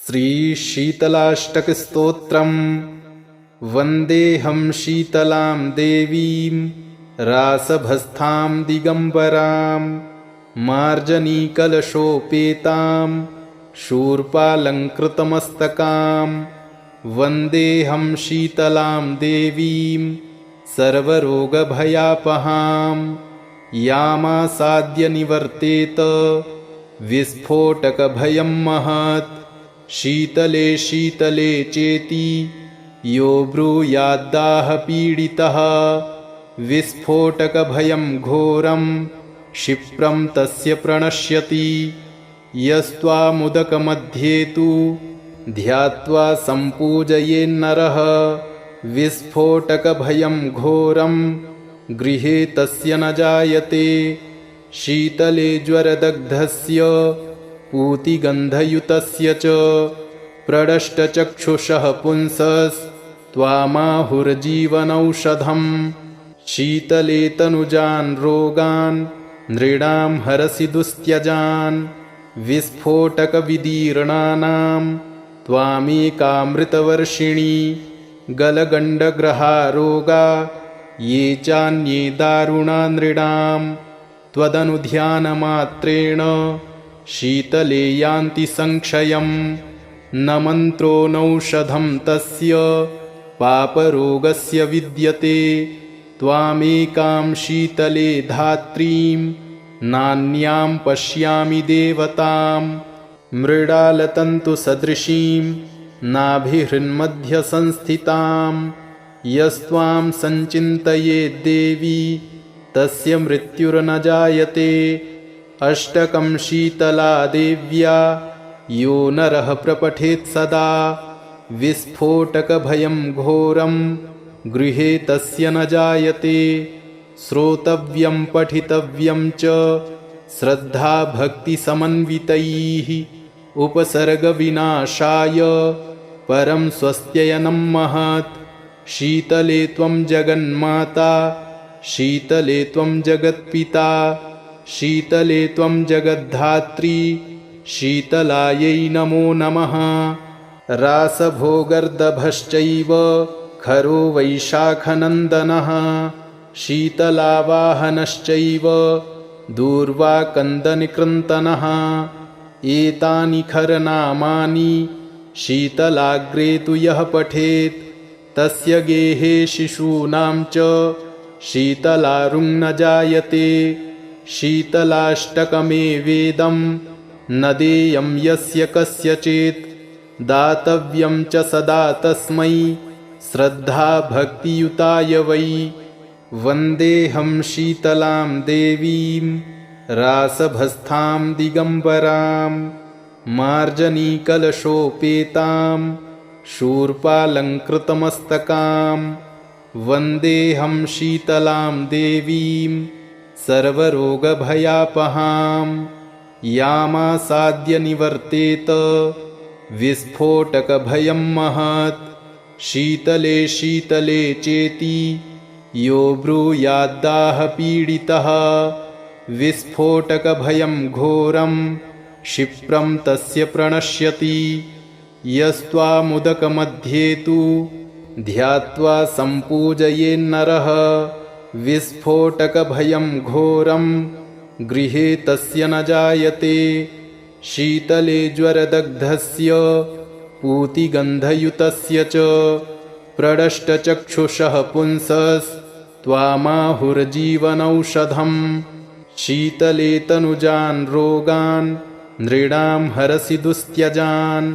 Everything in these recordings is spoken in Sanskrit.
श्रीशीतलाष्टकस्तोत्रम् वन्देऽहं शीतलां देवीं रासभस्तां दिगम्बरां मार्जनीकलशोपेतां शूर्पालङ्कृतमस्तकां वन्देऽहं शीतलां देवीं सर्वरोगभयापहां यामासाद्य निवर्तेत विस्फोटकभयं महत्। शीतले शीतले चेति यो ब्रूयाद्दाहपीडितः विस्फोटकभयं घोरं क्षिप्रं तस्य प्रणश्यति। यस्त्वामुदकमध्ये तु ध्यात्वा सम्पूजयेन्नरः विस्फोटकभयं घोरं गृहे तस्य न जायते। शीतले ज्वरदग्धस्य पूतिगन्धयुतस्य च प्रडष्टचक्षुषः पुंसस्त्वामाहुर्जीवनौषधम्। शीतले तनुजान् रोगान् नृणां हरसि दुस्त्यजान् विस्फोटकविदीर्णानां त्वामेकामृतवर्षिणी। गलगण्डग्रहारोगा ये चान्ये दारुणा नृणां त्वदनुध्यानमात्रेण शीतले यान्ति संक्षयम्। न मन्त्रो नौषधं तस्य पापरोगस्य विद्यते। त्वामेकां शीतले धात्रीं नान्यां पश्यामि देवतां। मृडालतन्तुसदृशीं नाभिहृन्मध्यसंस्थितां यस्त्वां सञ्चिन्तयेद्देवी तस्य मृत्युर्न जायते। अष्टकं शीतला देव्या यो नरः प्रपठेत् सदा विस्फोटकभयं घोरं गृहे तस्य न जायते। श्रोतव्यं पठितव्यं च श्रद्धाभक्तिसमन्वितैः उपसर्गविनाशाय परं स्वस्त्ययनं महत्। शीतले त्वं जगन्माता शीतले त्वं जगत्पिता शीतले त्वं जगद्धात्री शीतलायै नमो नमः। रासभोगर्दभश्चैव खरो वैशाखनन्दनः शीतलावाहनश्चैव दूर्वाकन्दनिकृन्तनः। एतानि खरनामानि शीतलाग्रे तु यः पठेत् तस्य गेहे शिशूनां च शीतलारुं न जायते। शीतलाष्टकमेवेदं न देयं यस्य कस्यचित् दातव्यं च सदा तस्मै श्रद्धाभक्तियुताय वै। वन्देऽहं शीतलां देवीं रासभस्तां दिगम्बरां मार्जनीकलशोपेतां शूर्पालङ्कृतमस्तकां वन्देऽहं शीतलां देवीं सर्वरोगभयापहां यामासाद्य निवर्तेत विस्फोटकभयं महत्। शीतले शीतले चेति यो ब्रूयाद्दाहपीडितः विस्फोटकभयं घोरं क्षिप्रं तस्य प्रणश्यति। यस्त्वामुदकमध्ये तु ध्यात्वा सम्पूजयेन्नरः विस्फोटकभयं घोरं गृहे तस्य न जायते। शीतले ज्वरदग्धस्य पूतिगन्धयुतस्य च प्रडष्टचक्षुषः पुंसस्त्वामाहुर्जीवनौषधम्। शीतले तनुजान् रोगान् नृणां हरसि दुस्त्यजान्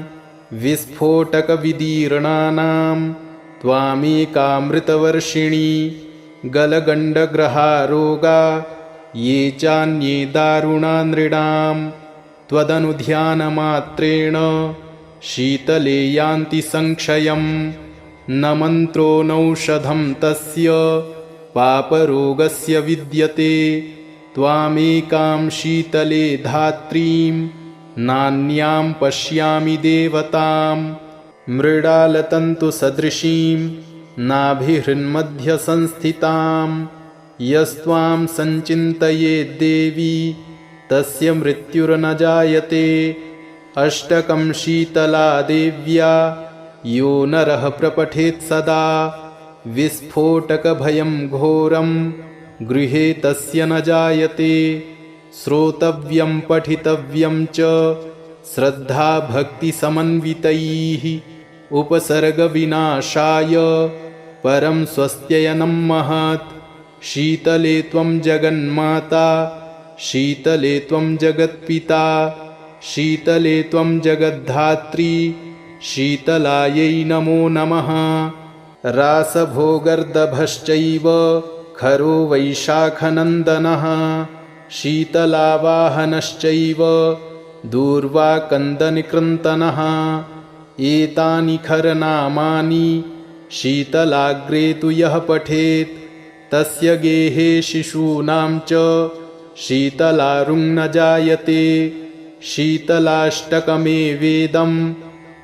विस्फोटकविदीर्णानां त्वामेकामृतवर्षिणी। गलगण्डग्रहारोगा ये चान्ये दारुणा नृणां त्वदनुध्यानमात्रेण शीतले यान्ति संक्षयम्। न मन्त्रो नौषधं तस्य पापरोगस्य विद्यते। त्वामेकां शीतले धात्रीं नान्यां पश्यामि देवतां। मृडालतन्तुसदृशीं नाभिहृन्मध्यसंस्थितां यस्त्वां सञ्चिन्तयेद्देवी तस्य मृत्युर्न जायते। अष्टकं शीतला देव्या यो नरः प्रपठेत् सदा विस्फोटकभयं घोरं गृहे तस्य न जायते। श्रोतव्यं पठितव्यं च श्रद्धा भक्तिसमन्वितैः उपसर्गविनाशाय परं स्वस्त्ययनं महत्। शीतले त्वं जगन्माता शीतले त्वं जगत्पिता शीतले त्वं जगद्धात्री शीतलायै नमो नमः। रासभोगर्दभश्चैव खरो वैशाखनन्दनः शीतलावाहनश्चैव दूर्वाकन्दनिकृन्तनः। एतानि खरनामानि शीतलाग्रे तु यः पठेत् तस्य गेहे शिशूनां च शीतलारुं न जायते। शीतलाष्टकमेवेदं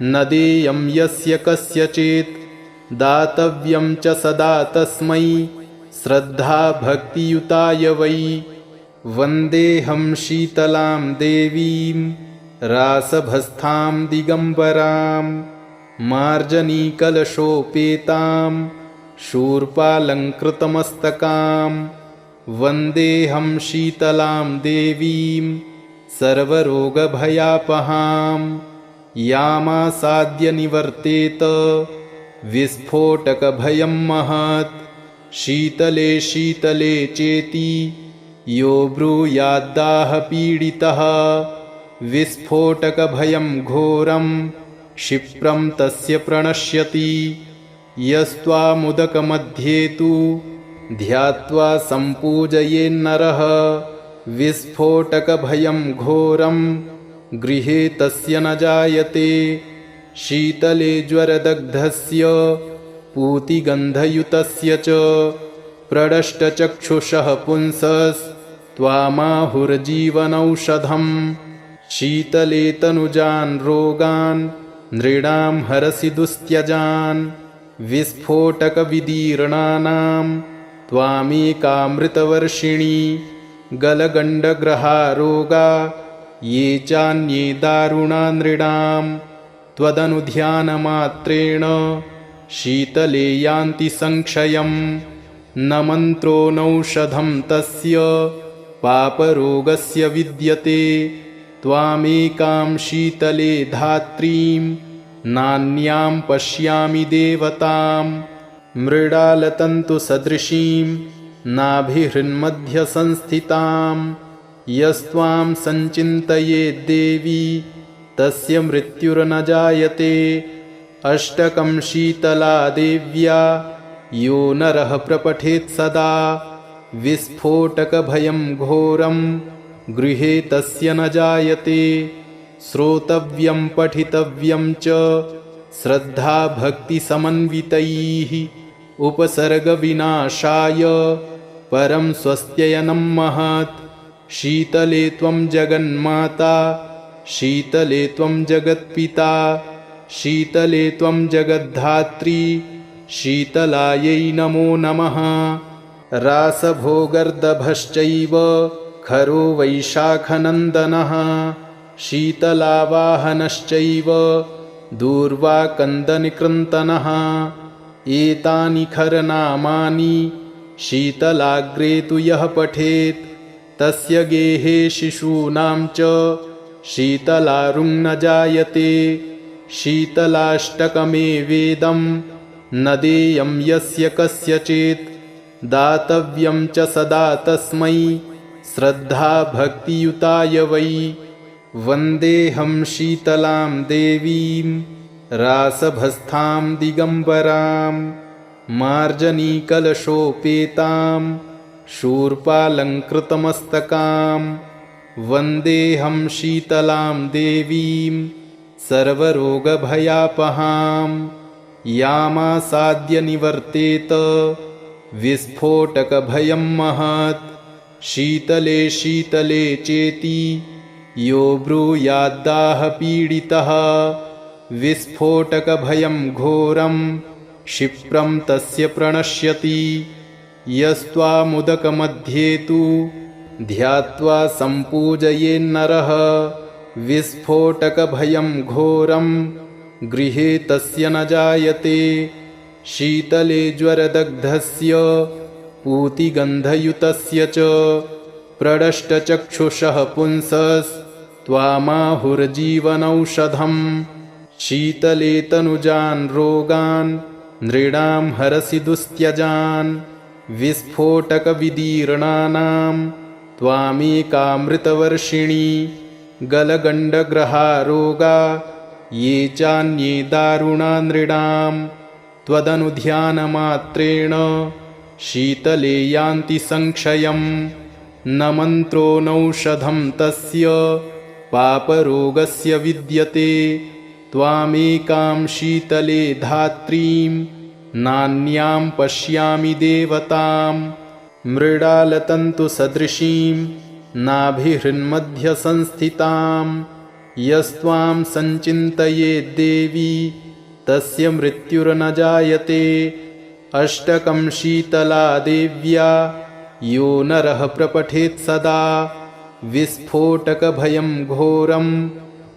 न देयं यस्य कस्यचित् दातव्यं च सदा तस्मै श्रद्धा भक्तियुताय वै। वन्देऽहं शीतलां देवीं रासभस्तां दिगम्बरां मार्जनीकलशोपेतां शूर्पालङ्कृतमस्तकां। वन्देऽहं शीतलां देवीं सर्वरोगभयापहां यामासाद्य निवर्तेत विस्फोटकभयं महत्। शीतले शीतले चेति यो ब्रूयाद्दाहपीडितः विस्फोटकभयं घोरं क्षिप्रं तस्य प्रणश्यति। यस्त्वामुदकमध्ये तु ध्यात्वा सम्पूजयेन्नरः विस्फोटकभयं घोरं गृहे तस्य न जायते। शीतले ज्वरदग्धस्य पूतिगन्धयुतस्य च प्रडष्टचक्षुषः पुंसस्त्वामाहुर्जीवनौषधम्। शीतले तनुजान् रोगान् नृणां हरसि दुस्त्यजान् विस्फोटकविदीर्णानां त्वामेकामृतवर्षिणी। गलगण्डग्रहारोगा ये चान्ये दारुणा नृणां त्वदनुध्यानमात्रेण शीतले यान्ति संक्षयम्। न मन्त्रो नौषधं तस्य पापरोगस्य विद्यते। त्वामेकां शीतले धात्रीं नान्यां पश्यामि देवतां। मृडालतन्तुसदृशीं नाभिहृन्मध्यसंस्थितां यस्त्वां सञ्चिन्तयेद्देवी तस्य मृत्युर्न जायते। अष्टकं शीतला देव्या यो नरः प्रपठेत् सदा विस्फोटकभयं घोरं गृहे तस्य न जायते। श्रोतव्यं पठितव्यं च श्रद्धा भक्तिसमन्वितैः उपसर्गविनाशाय परं स्वस्त्ययनं महत्। शीतले त्वं जगन्माता शीतले त्वं जगत्पिता शीतले त्वं जगद्धात्री शीतलायै नमो नमः। रासभोगर्दभश्चैव खरो वैशाखनन्दनः शीतलावाहनश्चैव दूर्वाकन्दनिकृन्तनः। एतानि खरनामानि शीतलाग्रे तु यः पठेत् तस्य गेहे शिशूनां च शीतलारुं न जायते। शीतलाष्टकमेवेदं न देयं यस्य कस्यचित् दातव्यं च सदा तस्मै श्रद्धा भक्तियुताय वै। वन्देऽहं शीतलां देवीं रासभस्तां दिगम्बरां मार्जनीकलशोपेतां शूर्पालङ्कृतमस्तकां। वन्देऽहं शीतलां देवीं सर्वरोगभयापहां यामासाद्य निवर्तेत विस्फोटकभयं महत्। शीतले शीतले चेति यो ब्रूयाद्दाहपीडितः विस्फोटकभयं घोरं क्षिप्रं तस्य प्रणश्यति। यस्त्वामुदकमध्ये तु ध्यात्वा सम्पूजयेन्नरः विस्फोटकभयं घोरं गृहे तस्य न जायते। शीतले ज्वरदग्धस्य पूतिगन्धयुतस्य च प्रडष्टचक्षुषः पुंसस्त्वामाहुर्जीवनौषधम्। शीतले तनुजान् रोगान् नृणां हरसि दुस्त्यजान्। विस्फोटकविदीर्णानां त्वामेकामृतवर्षिणी। गलगण्डग्रहा रोगा ये चान्ये दारुणा नृणां। त्वदनुध्यानमात्रेण शीतले यान्ति संक्षयम्। न मन्त्रो नौषधं तस्य पापरोगस्य विद्यते। त्वामेकां शीतले धात्रीं नान्यां पश्यामि देवताम्। मृडालतन्तुसदृशीं नाभिहृन्मध्यसंस्थितां। यस्त्वां सञ्चिन्तयेद्देवी तस्य मृत्युर्न जायते। अष्टकं शीतला देव्या यो नरः प्रपठेत् सदा। विस्फोटकभयं घोरं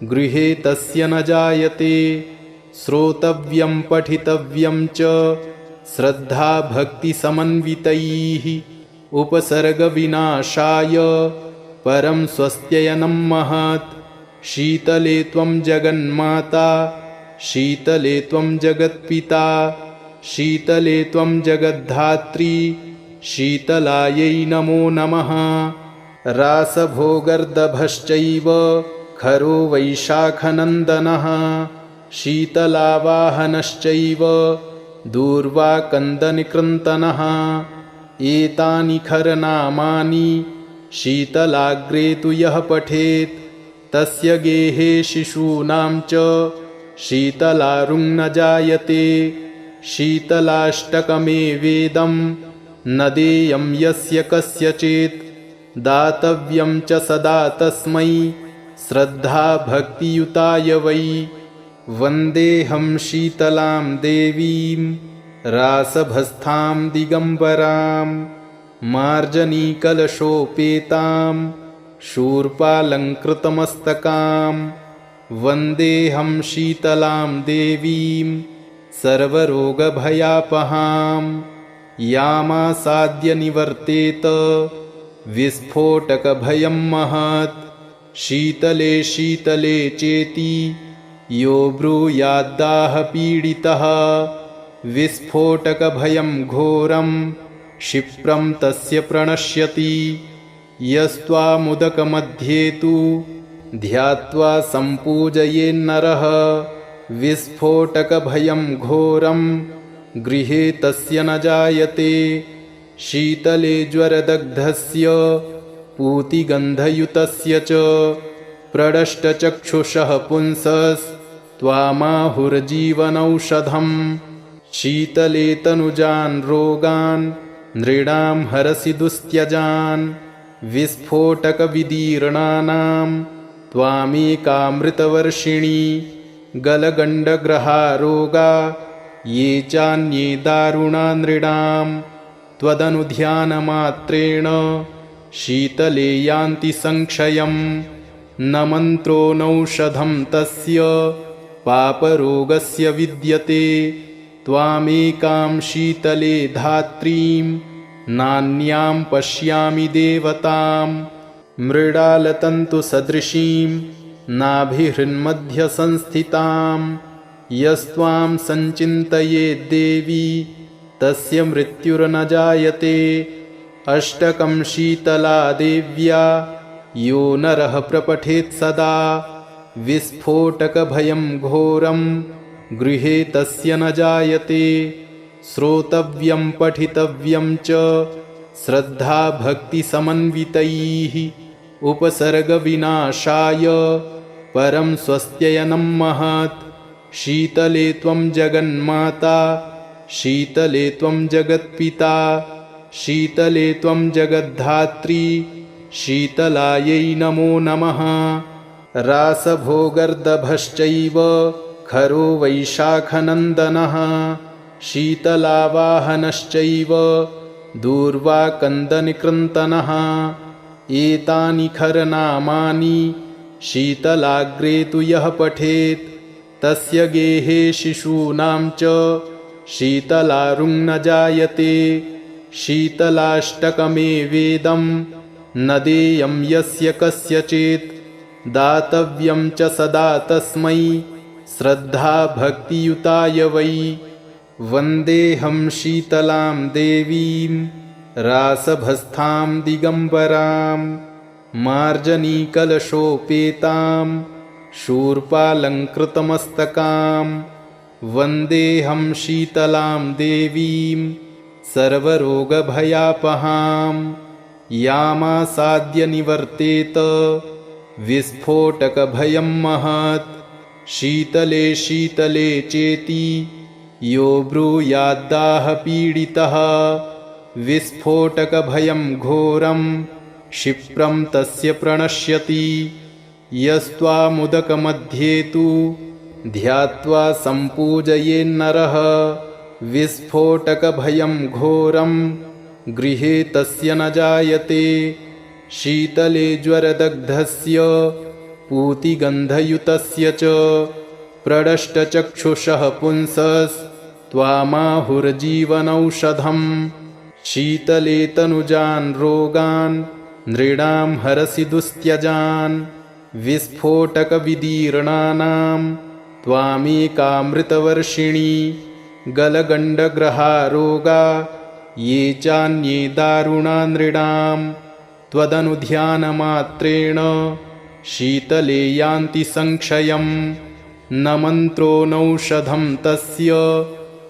गृहे तस्य न जायते। श्रोतव्यं पठितव्यं च श्रद्धाभक्तिसमन्वितैः। उपसर्गविनाशाय परं स्वस्त्ययनं महत्। शीतले त्वं जगन्माता शीतले त्वं जगत्पिता। शीतले त्वं जगद्धात्री शीतलायै नमो नमः। रासभोगर्दभश्चैव खरो वैशाखनन्दनः। शीतलावाहनश्चैव दूर्वाकन्दनिकृन्तनः। एतानि खरनामानि शीतलाग्रे तु यः पठेत् तस्य गेहे शिशूनां च शीतलारुं न जायते। शीतलाष्टकमेवेदं न देयं यस्य कस्यचित्। दातव्यं च सदा तस्मै श्रद्धाभक्तियुताय वै। वन्देऽहं शीतलां देवीं रासभस्थां दिगम्बरां। मार्जनीकलशोपेतां शूर्पालङ्कृतमस्तकां। वन्देऽहं शीतलां देवीं सर्वरोगभयापहां। यामासाद्य निवर्तेत विस्फोटकभयं महत्। शीतले शीतले चेति यो ब्रूयाद्दाहपीडितः। विस्फोटकभयं घोरं क्षिप्रं तस्य प्रणश्यति। यस्त्वामुदकमध्ये तु ध्यात्वा सम्पूजयेन्नरः। विस्फोटकभयं घोरं गृहे तस्य न जायते। शीतले ज्वरदग्धस्य पूतिगन्धयुतस्य च प्रडष्टचक्षुषः पुंसस्त्वामाहुर्जीवनौषधम्। शीतले तनुजान् रोगान् नृणां हरसि दुस्त्यजान्। विस्फोटकविदीर्णानां त्वामेकामृतवर्षिणी। गलगण्डग्रहा रोगा ये चान्ये दारुणा नृणां। त्वदनुध्यानमात्रेण शीतले यान्ति संक्षयम्। न मन्त्रो नौषधं तस्य पापरोगस्य विद्यते। त्वामेकां शीतले धात्रीं नान्यां पश्यामि देवताम्। मृडालतन्तुसदृशीं नाभिहृन्मध्यसंस्थितां। यस्त्वां सञ्चिन्तयेद्देवी तस्य मृत्युर्न जायते। अष्टकं शीतला देव्या यो नरः प्रपठेत् सदा। विस्फोटकभयं घोरं गृहे तस्य न जायते। श्रोतव्यं पठितव्यं च श्रद्धाभक्तिसमन्वितैः। उपसर्गविनाशाय परं स्वस्त्ययनं महत्। शीतले त्वं जगन्माता शीतले त्वं जगत्पिता। शीतले त्वं जगद्धात्री शीतलायै नमो नमः। रासभोगर्दभश्चैव खरो वैशाखनन्दनः। शीतलावाहनश्चैव दूर्वाकन्दनिकृन्तनः। एतानि खरनामानि शीतलाग्रे तु यः पठेत् तस्य गेहे शिशूनां च शीतलारुं न जायते। शीतलाष्टकमेवेदं न देयं यस्य कस्यचित् दातव्यं च सदा तस्मै श्रद्धा भक्तियुताय वै। वन्देऽहं शीतलां देवीं रासभस्तां दिगम्बरां मार्जनीकलशोपेतां शूर्पालङ्कृतमस्तकां। वन्देऽहं शीतलां देवीं सर्वरोगभयापहां यामासाद्य निवर्तेत विस्फोटकभयं महत्। शीतले शीतले चेति यो ब्रूयाद्दाहपीडितः विस्फोटकभयं घोरं क्षिप्रं तस्य प्रणश्यति। यस्त्वामुदकमध्ये तु ध्यात्वा सम्पूजयेन्नरः विस्फोटकभयं घोरं गृहे तस्य न जायते। शीतले ज्वरदग्धस्य पूतिगन्धयुतस्य च प्रडष्टचक्षुषः पुंसस्त्वामाहुर्जीवनौषधम्। शीतले तनुजान् रोगान् नृणां हरसि दुस्त्यजान् विस्फोटकविदीर्णानां त्वामेकामृतवर्षिणी। गलगण्डग्रहारोगा ये चान्ये दारुणा नृणां त्वदनुध्यानमात्रेण शीतले यान्ति संक्षयम्। न मन्त्रो नौषधं तस्य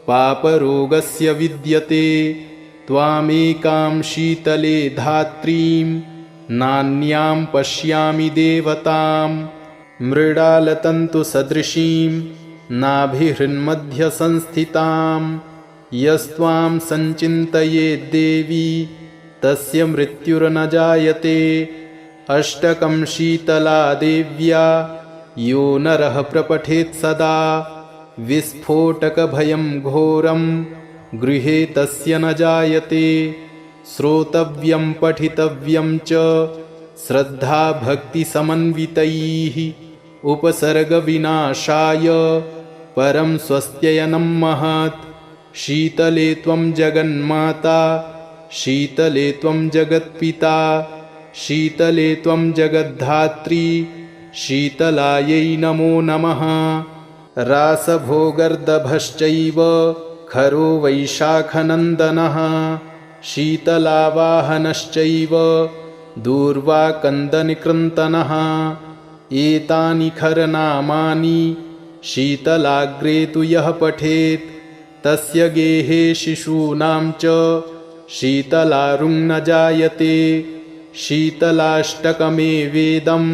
पापरोगस्य विद्यते त्वामेकां शीतले धात्रीं नान्यां पश्यामि देवतां। मृडालतन्तुसदृशीं नाभिहृन्मध्यसंस्थितां यस्त्वां सञ्चिन्तयेद्देवी तस्य मृत्युर्न जायते। अष्टकं शीतला देव्या यो नरः प्रपठेत् सदा विस्फोटकभयं घोरं गृहे तस्य न जायते। श्रोतव्यं पठितव्यं च श्रद्धा भक्तिसमन्वितैः उपसर्गविनाशाय परं स्वस्त्ययनं महत्। शीतले त्वं जगन्माता शीतले त्वं जगत्पिता शीतले त्वं जगद्धात्री शीतलायै नमो नमः। रासभोगर्दभश्चैव खरो वैशाखनन्दनः शीतलावाहनश्चैव दूर्वाकन्दनिकृन्तनः। एतानि खरनामानि शीतलाग्रे तु यः पठेत् तस्य गेहे शिशूनां च शीतलारुं न जायते। शीतलाष्टकमेवेदं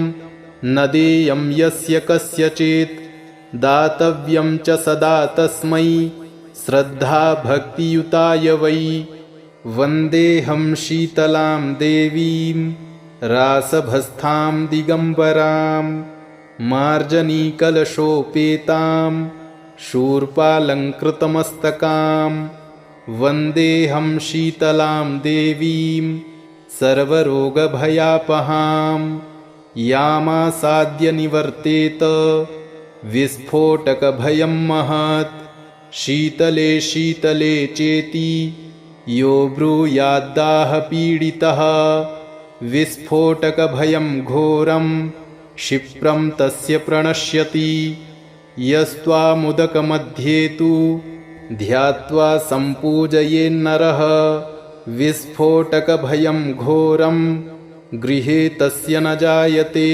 न देयं यस्य कस्यचित् दातव्यं च सदा तस्मै श्रद्धा भक्तियुताय वै। वन्देऽहं शीतलां देवीं रासभस्तां दिगम्बरां मार्जनीकलशोपेतां शूर्पालङ्कृतमस्तकां। वन्देऽहं शीतलां देवीं सर्वरोगभयापहां यामासाद्य निवर्तेत विस्फोटकभयं महत्। शीतले शीतले चेति यो ब्रूयाद्दाहपीडितः विस्फोटकभयं घोरं क्षिप्रं तस्य प्रणश्यति। यस्त्वामुदकमध्ये तु ध्यात्वा सम्पूजयेन्नरः विस्फोटकभयं घोरं गृहे तस्य न जायते।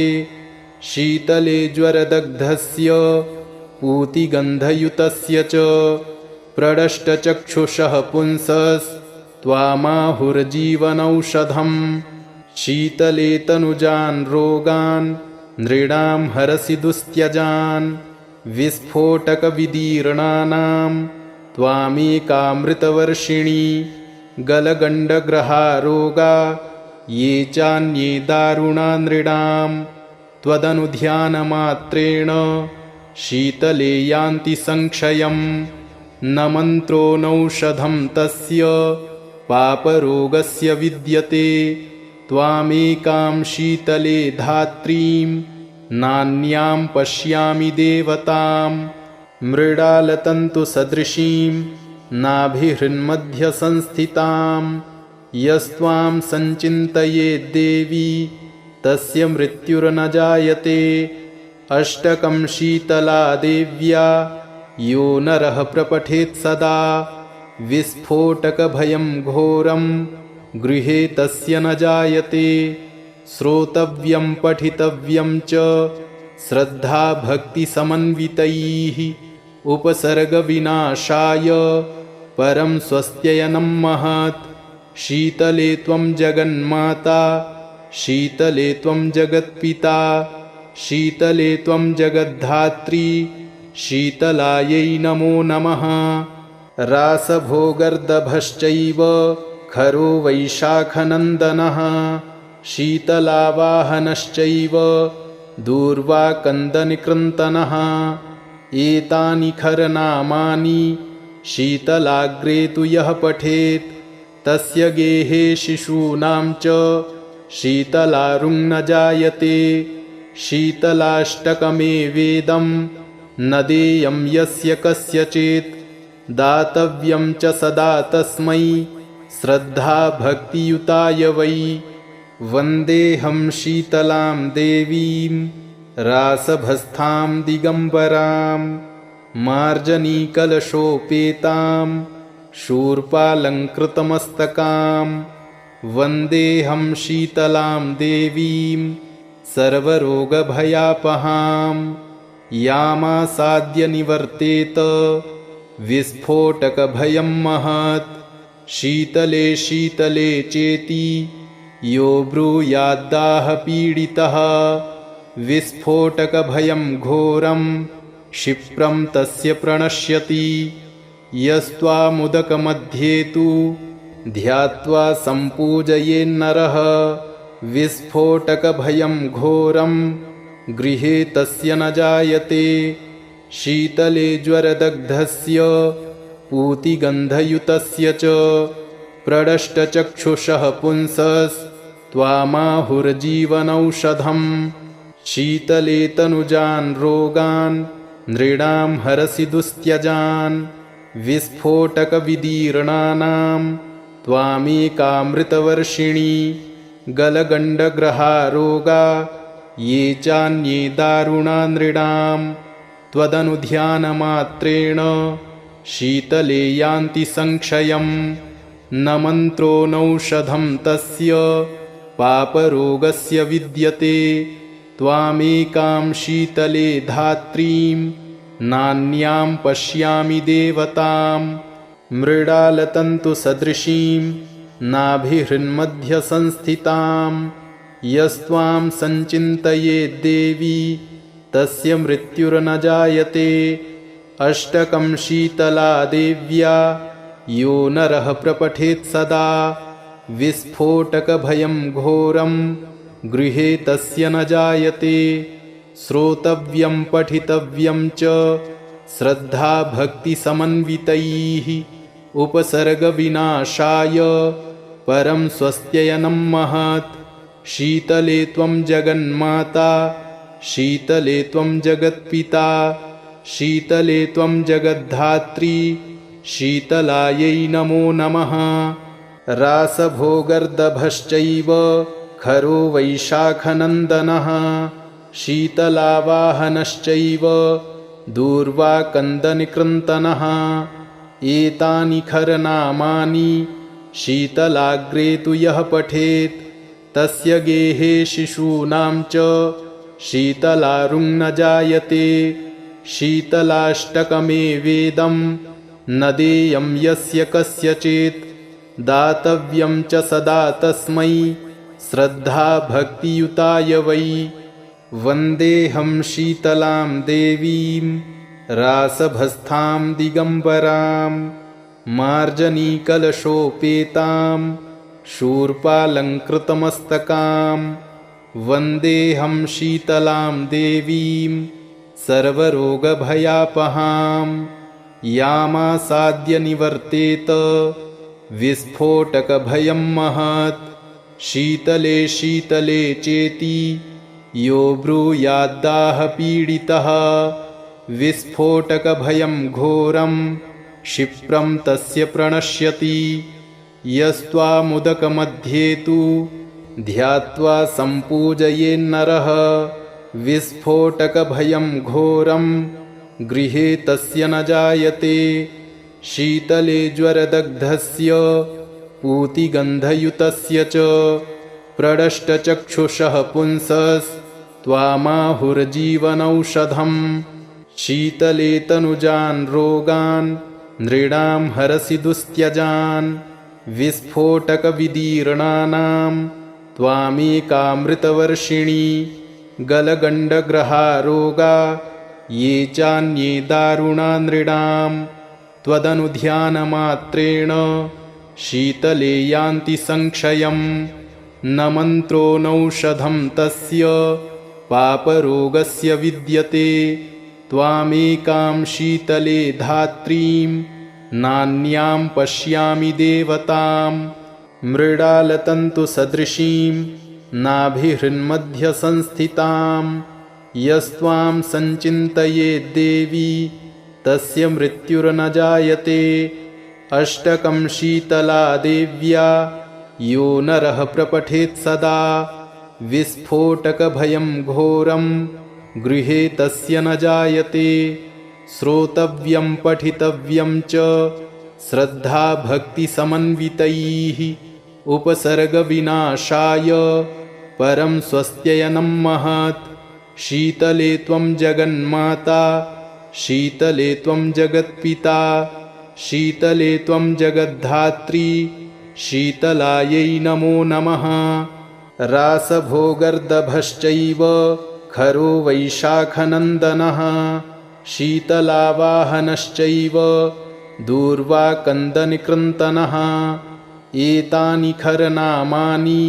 शीतले ज्वरदग्धस्य पूतिगन्धयुतस्य च प्रडष्टचक्षुषः पुंसस्त्वामाहुर्जीवनौषधम्। शीतले तनुजान् रोगान् नृणां हरसि दुस्त्यजान् विस्फोटकविदीर्णानां त्वामेकामृतवर्षिणी। गलगण्डग्रहारोगा ये चान्ये दारुणा नृणां त्वदनुध्यानमात्रेण शीतले यान्ति संक्षयम्। न मन्त्रो नौषधं तस्य पापरोगस्य विद्यते त्वामेकां शीतले धात्रीं नान्यां पश्यामि देवतां मृडालतन्तुसदृशीं नाभिहृन्मध्यसंस्थितां यस्त्वां सञ्चिन्तयेद्देवी तस्य मृत्युर्न जायते। अष्टकं शीतला देव्या यो नरः प्रपठेत् सदा विस्फोटकभयं घोरं गृहे तस्य न जायते। श्रोतव्यं पठितव्यं च श्रद्धा भक्तिसमन्वितैः उपसर्गविनाशाय परं स्वस्त्ययनं महत्। शीतले त्वं जगन्माता शीतले त्वं जगत्पिता शीतले त्वं जगद्धात्री शीतलायै नमो नमः। रासभोगर्दभश्चैव खरो वैशाखनन्दनः शीतलावाहनश्चैव दूर्वाकन्दनिकृन्तनः। एतानि खरनामानि शीतलाग्रे तु यः पठेत् तस्य गेहे शिशूनां च शीतलारुं न जायते। शीतलाष्टकमेवेदं न देयं यस्य कस्यचित् दातव्यं च सदा तस्मै श्रद्धा भक्तियुताय वै। वन्देऽहं शीतलां देवीं रासभस्तां दिगम्बरां मार्जनीकलशोपेतां शूर्पालङ्कृतमस्तकां। वन्देऽहं शीतलां देवीं सर्वरोगभयापहां यामासाद्य निवर्तेत विस्फोटकभयं महत्। शीतले शीतले चेति यो ब्रूयाद्दाहपीडितः विस्फोटकभयं घोरं क्षिप्रं तस्य प्रणश्यति। यस्त्वामुदकमध्ये तु ध्यात्वा सम्पूजयेन्नरः विस्फोटकभयं घोरं गृहे तस्य न जायते। शीतले ज्वरदग्धस्य पूतिगन्धयुतस्य च प्रडष्टचक्षुषः पुंसस्त्वामाहुर्जीवनौषधम्। शीतले तनुजान् रोगान् नृणां हरसि दुस्त्यजान् विस्फोटकविदीर्णानां त्वामेकामृतवर्षिणी। गलगण्डग्रहारोगा ये चान्ये दारुणा नृणां त्वदनुध्यानमात्रेण शीतले यान्ति संक्षयम्। न मन्त्रो नौषधं तस्य पापरोगस्य विद्यते। त्वामेकां शीतले धात्रीं नान्यां पश्यामि देवतां मृडालतन्तुसदृशीं नाभिहृन्मध्यसंस्थितां यस्त्वां सञ्चिन्तयेद्देवी तस्य मृत्युर्न जायते। अष्टकं शीतला देव्या यो नरः प्रपठेत् सदा विस्फोटकभयं घोरं गृहे तस्य न जायते। श्रोतव्यं पठितव्यं च श्रद्धा भक्तिसमन्वितैः उपसर्गविनाशाय परं स्वस्त्ययनं महत्। शीतले त्वं जगन्माता शीतले त्वं जगत्पिता शीतले त्वं जगद्धात्री शीतलायै नमो नमः। रासभोगर्दभश्चैव खरो वैशाखनन्दनः शीतलावाहनश्चैव दूर्वाकन्दनिकृन्तनः। एतानि खरनामानि शीतलाग्रे तु यः पठेत् तस्य गेहे शिशूनां च शीतलारुं न जायते। शीतलाष्टकमेवेदं न देयं यस्य कस्यचित् दातव्यं च सदा तस्मै श्रद्धा भक्तियुताय वै। वन्देऽहं शीतलां देवीं रासभस्तां दिगम्बरां मार्जनीकलशोपेतां शूर्पालङ्कृतमस्तकां। वन्देऽहं शीतलां देवीं सर्वरोगभयापहां यामासाद्य निवर्तेत विस्फोटकभयं महत्। शीतले शीतले चेति यो ब्रूयाद्दाहपीडितः विस्फोटकभयं घोरं क्षिप्रं तस्य प्रणश्यति यस्त्वामुदकमध्ये तु ध्यात्वा सम्पूजयेन्नरः विस्फोटकभयं घोरं गृहे तस्य न जायते शीतले ज्वरदग्धस्य पूतिगन्धयुतस्य च प्रडष्टचक्षुषः पुंसस्त्वामाहुर्जीवनौषधम् शीतले तनुजान् रोगान् नृणां हरसि दुस्त्यजान् विस्फोटकविदीर्णानां त्वामेकामृतवर्षिणी गलगण्डग्रहारोगा ये चान्ये दारुणा नृणां त्वदनुध्यानमात्रेण शीतले यान्ति संक्षयं न मन्त्रो नौषधं तस्य पापरोगस्य विद्यते त्वामेकां शीतले धात्रीं नान्यां पश्यामि देवतां मृडालतन्तुसदृशीं नाभिहृन्मध्यसंस्थितां यस्त्वां सञ्चिन्तयेद्देवी तस्य मृत्युर्न जायते अष्टकं शीतला देव्या यो नरः प्रपठेत् सदा विस्फोटकभयं घोरं गृहे तस्य न जायते श्रोतव्यं पठितव्यं च श्रद्धाभक्तिसमन्वितैः उपसर्गविनाशाय परं स्वस्त्ययनं महत् शीतले त्वं जगन्माता शीतले त्वं जगत्पिता शीतले त्वं जगद्धात्री शीतलायै नमो नमः रासभोगर्दभश्चैव खरो वैशाखनन्दनः शीतलावाहनश्चैव दूर्वाकन्दनिकृन्तनः एतानि खरनामानि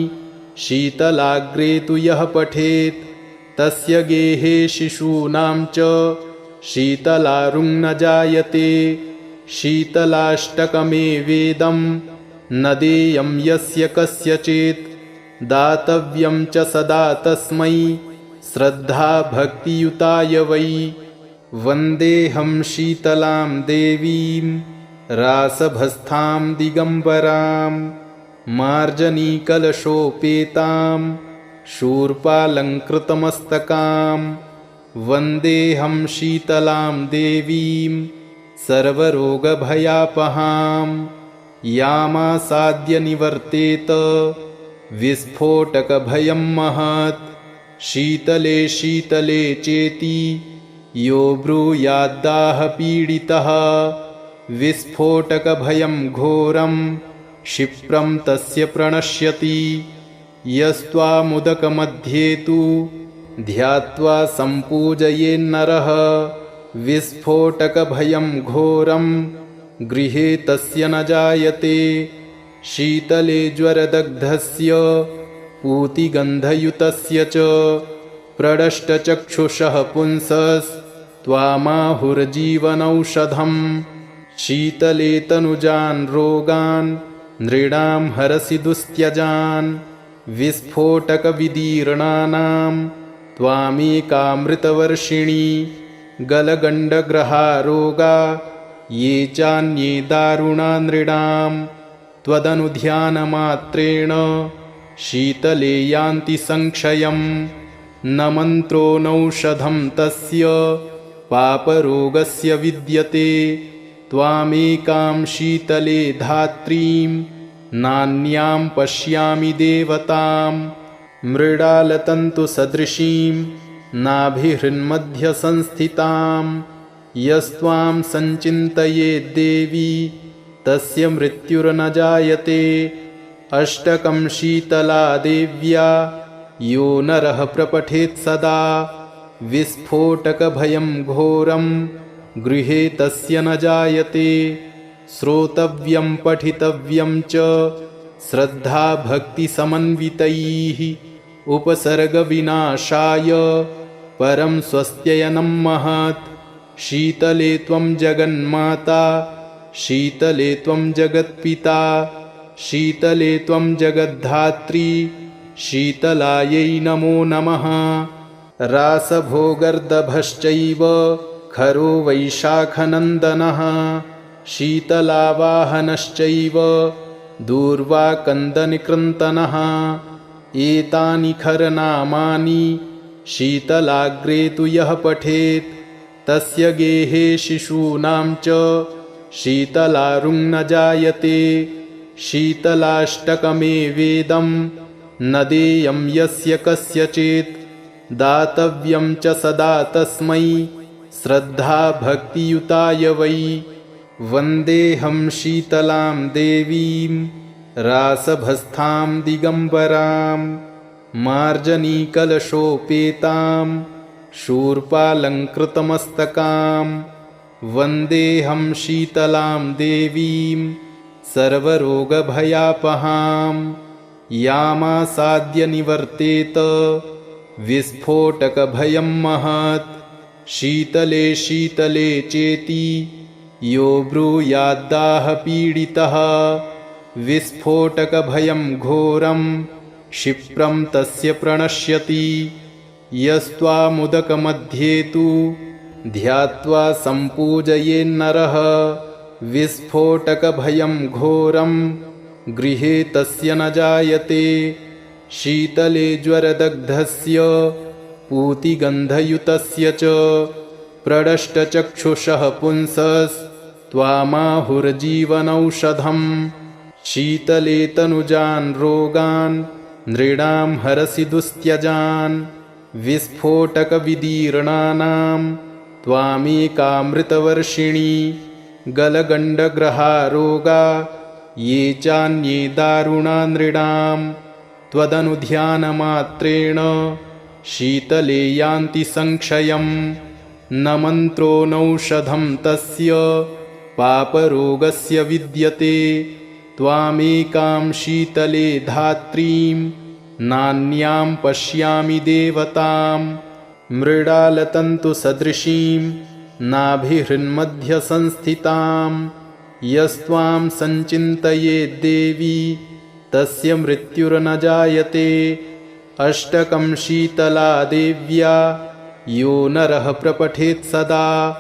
शीतलाग्रे तु यः पठेत् तस्य गेहे शिशूनां च शीतलारुं न जायते शीतलाष्टकमेवेदं न देयं यस्य कस्यचित् दातव्यं च सदा तस्मै श्रद्धाभक्तियुताय वै वन्देऽहं शीतलां देवीं रासभस्थां दिगम्बरां मार्जनीकलशोपेतां शूर्पालङ्कृतमस्तकां वन्देऽहं शीतलां देवीं सर्वरोगभयापहां यामासाद्य निवर्तेत विस्फोटकभयं महत् शीतले शीतले चेति यो ब्रूयाद्दाहपीडितः विस्फोटकभयं घोरं क्षिप्रं तस्य प्रणश्यति यस्त्वामुदकमध्ये तु ध्यात्वा सम्पूजयेन्नरः विस्फोटकभयं घोरं गृहे तस्य न जायते शीतले ज्वरदग्धस्य पूतिगन्धयुतस्य च प्रडष्टचक्षुषः पुंसस्त्वामाहुर्जीवनौषधम् शीतले तनुजान् रोगान् नृणां हरसि दुस्त्यजान् विस्फोटकविदीर्णानां त्वामेकामृतवर्षिणी गलगण्डग्रहारोगा ये चान्ये दारुणा नृणां त्वदनुध्यानमात्रेण शीतले यान्ति संक्षयं न मन्त्रो नौषधं तस्य पापरोगस्य विद्यते त्वामेकां शीतले धात्रीं नान्यां पश्यामि देवतां मृडालतन्तुसदृशीं नाभिहृन्मध्यसंस्थितां यस्त्वां सञ्चिन्तयेद्देवी तस्य मृत्युर्न जायते अष्टकं शीतला देव्या यो नरः प्रपठेत् सदा विस्फोटकभयं घोरं गृहे तस्य न जायते श्रोतव्यं पठितव्यं च श्रद्धाभक्तिसमन्वितैः उपसर्गविनाशाय परं स्वस्त्ययनं महत् शीतले त्वं जगन्माता शीतले त्वं जगत्पिता शीतले त्वं जगद्धात्री शीतलायै नमो नमः। रासभोगर्दभश्चैव खरो वैशाखनन्दनः, शीतलावाहनश्चैव दूर्वाकन्दनिकृन्तनः। एतानि खरनामानि शीतलाग्रे तु यः पठेत्, तस्य गेहे शिशूनां च शीतलारुं न जायते। शीतलाष्टकमेवेदं न देयं यस्य कस्यचित्, दातव्यं च सदा तस्मै श्रद्धा भक्तियुताय वै। वन्देऽहं शीतलां देवीं रासभस्तां दिगम्बरां, मार्जनीकलशोपेतां शूर्पालङ्कृतमस्तकां। वन्देऽहं शीतलां देवीं सर्वरोगभयापहां, यामासाद्य निवर्तेत विस्फोटकभयं महत्। शीतले शीतले चेति यो ब्रूयाद्दाहपीडितः, विस्फोटकभयं घोरं क्षिप्रं तस्य प्रणश्यति। यस्त्वामुदकमध्ये तु ध्यात्वा सम्पूजयेन्नरः, विस्फोटकभयं घोरं गृहे तस्य न जायते। शीतले ज्वरदग्धस्य पूतिगन्धयुतस्य च प्रडष्टचक्षुषः पुंसस्त्वामाहुर्जीवनौषधम्। शीतले तनुजान् रोगान् नृणां हरसि दुस्त्यजान्, विस्फोटकविदीर्णानां त्वामेकामृतवर्षिणी। गलगण्डग्रहारोगा ये चान्ये दारुणा नृणां, त्वदनुध्यानमात्रेण शीतले यान्ति संक्षयम्। न मन्त्रो नौषधं तस्य पापरोगस्य विद्यते, त्वामेकां शीतले धात्रीं नान्यां पश्यामि देवतां। मृडालतन्तुसदृशीं नाभिहृन्मध्यसंस्थितां, यस्त्वां सञ्चिन्तयेद्देवी तस्य मृत्युर्न जायते। अष्टकं शीतला देव्या यो नरः प्रपठेत् सदा,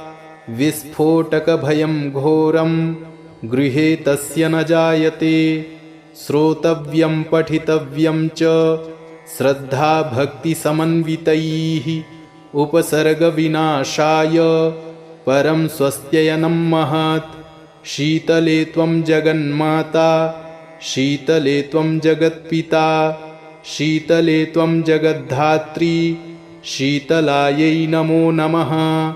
विस्फोटकभयं घोरं गृहे तस्य न जायते। श्रोतव्यं पठितव्यं च श्रद्धा भक्तिसमन्वितैः, उपसर्गविनाशाय परं स्वस्त्ययनं महत्। शीतले त्वं जगन्माता, शीतले त्वं जगत्पिता, शीतले त्वं जगद्धात्री, शीतलायै नमो नमः।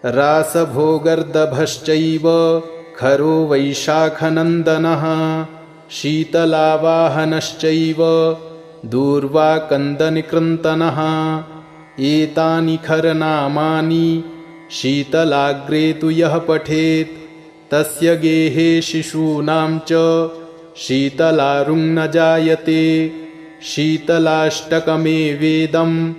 रासभोगर्दभश्चैव खरो वैशाखनन्दनः, शीतलावाहनश्चैव दूर्वाकन्दनिकृन्तनः। एतानि खरनामानि शीतलाग्रे तु यः पठेत्, तस्य गेहे शिशूनां च शीतलारुं न जायते। शीतलाष्टकमेवेदं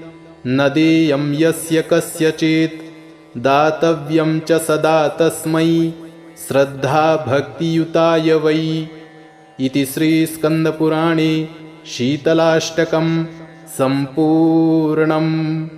न देयं यस्य कस्यचित्, दातव्यं च सदा तस्मै श्रद्धा भक्तियुताय वै। इति श्रीस्कन्दपुराणे शीतलाष्टकं सम्पूर्णम्।